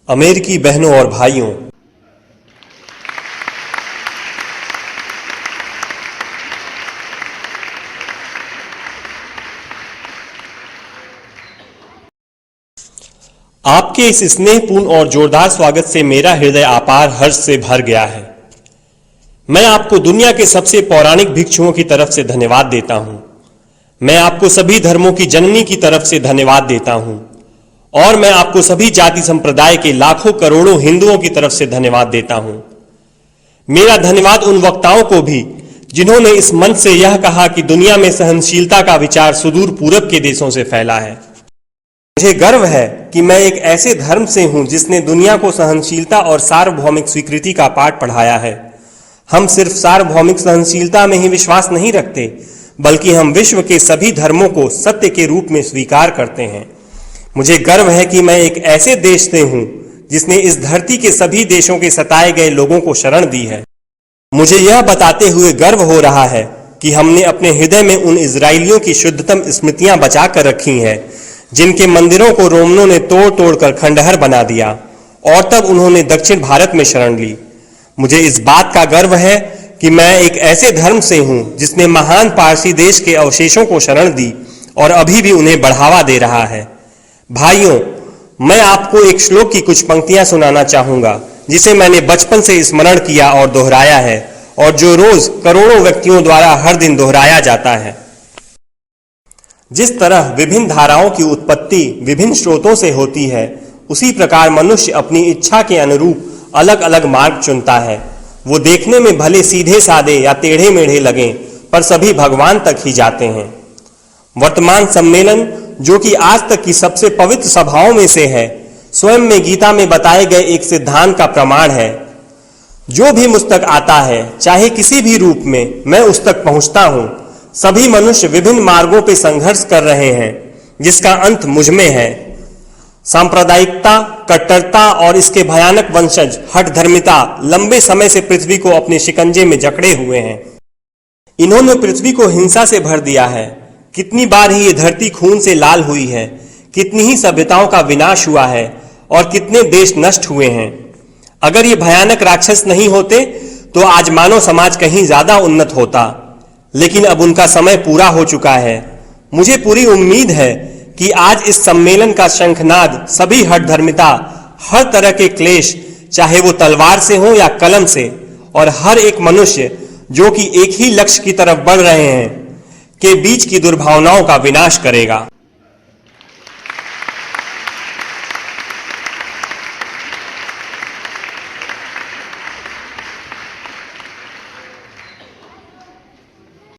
अमेरिकी बहनों और भाइयों, आपके इस स्नेहपूर्ण और जोरदार स्वागत से मेरा हृदय अपार हर्ष से भर गया है। मैं आपको दुनिया के सबसे पौराणिक भिक्षुओं की तरफ से धन्यवाद देता हूं। मैं आपको सभी धर्मों की जननी की तरफ से धन्यवाद देता हूं और मैं आपको सभी जाति संप्रदाय के लाखों करोड़ों हिंदुओं की तरफ से धन्यवाद देता हूं। मेरा धन्यवाद उन वक्ताओं को भी जिन्होंने इस मंच से यह कहा कि दुनिया में सहनशीलता का विचार सुदूर पूरब के देशों से फैला है। मुझे गर्व है कि मैं एक ऐसे धर्म से हूं जिसने दुनिया को सहनशीलता और सार्वभौमिक स्वीकृति का पाठ पढ़ाया है। हम सिर्फ सार्वभौमिक सहनशीलता में ही विश्वास नहीं रखते, बल्कि हम विश्व के सभी धर्मों को सत्य के रूप में स्वीकार करते हैं। मुझे गर्व है कि मैं एक ऐसे देश से हूं जिसने इस धरती के सभी देशों के सताए गए लोगों को शरण दी है। मुझे यह बताते हुए गर्व हो रहा है कि हमने अपने हृदय में उन इजरायलियों की शुद्धतम स्मृतियां बचा कर रखी हैं जिनके मंदिरों को रोमनों ने तोड़ तोड़ कर खंडहर बना दिया और तब उन्होंने दक्षिण भारत में शरण ली। मुझे इस बात का गर्व है कि मैं एक ऐसे धर्म से हूं जिसने महान पारसी देश के अवशेषों को शरण दी और अभी भी उन्हें बढ़ावा दे रहा है। भाइयों, मैं आपको एक श्लोक की कुछ पंक्तियां सुनाना चाहूंगा जिसे मैंने बचपन से स्मरण किया और दोहराया है और जो रोज करोड़ों व्यक्तियों द्वारा हर दिन दोहराया जाता है। जिस तरह विभिन्न धाराओं की उत्पत्ति विभिन्न स्रोतों से होती है, उसी प्रकार मनुष्य अपनी इच्छा के अनुरूप अलग अलग मार्ग चुनता है। वो देखने में भले सीधे साधे या टेढ़े मेढ़े लगें, पर सभी भगवान तक ही जाते हैं। वर्तमान सम्मेलन, जो कि आज तक की सबसे पवित्र सभाओं में से है, स्वयं में गीता में बताए गए एक सिद्धांत का प्रमाण है। जो भी मुझ तक आता है, चाहे किसी भी रूप में, मैं उस तक पहुंचता हूं। सभी मनुष्य विभिन्न मार्गों पर संघर्ष कर रहे हैं, जिसका अंत मुझ में है। सांप्रदायिकता, कट्टरता और इसके भयानक वंशज हठ धर्मिता लंबे समय से पृथ्वी को अपने शिकंजे में जकड़े हुए हैं। इन्होंने पृथ्वी को हिंसा से भर दिया है। कितनी बार ही ये धरती खून से लाल हुई है, कितनी ही सभ्यताओं का विनाश हुआ है और कितने देश नष्ट हुए हैं। अगर ये भयानक राक्षस नहीं होते तो आज मानव समाज कहीं ज्यादा उन्नत होता, लेकिन अब उनका समय पूरा हो चुका है। मुझे पूरी उम्मीद है कि आज इस सम्मेलन का शंखनाद सभी हठ धर्मिता, हर तरह के क्लेश, चाहे वो तलवार से हो या कलम से, और हर एक मनुष्य जो कि एक ही लक्ष्य की तरफ बढ़ रहे हैं, के बीच की दुर्भावनाओं का विनाश करेगा।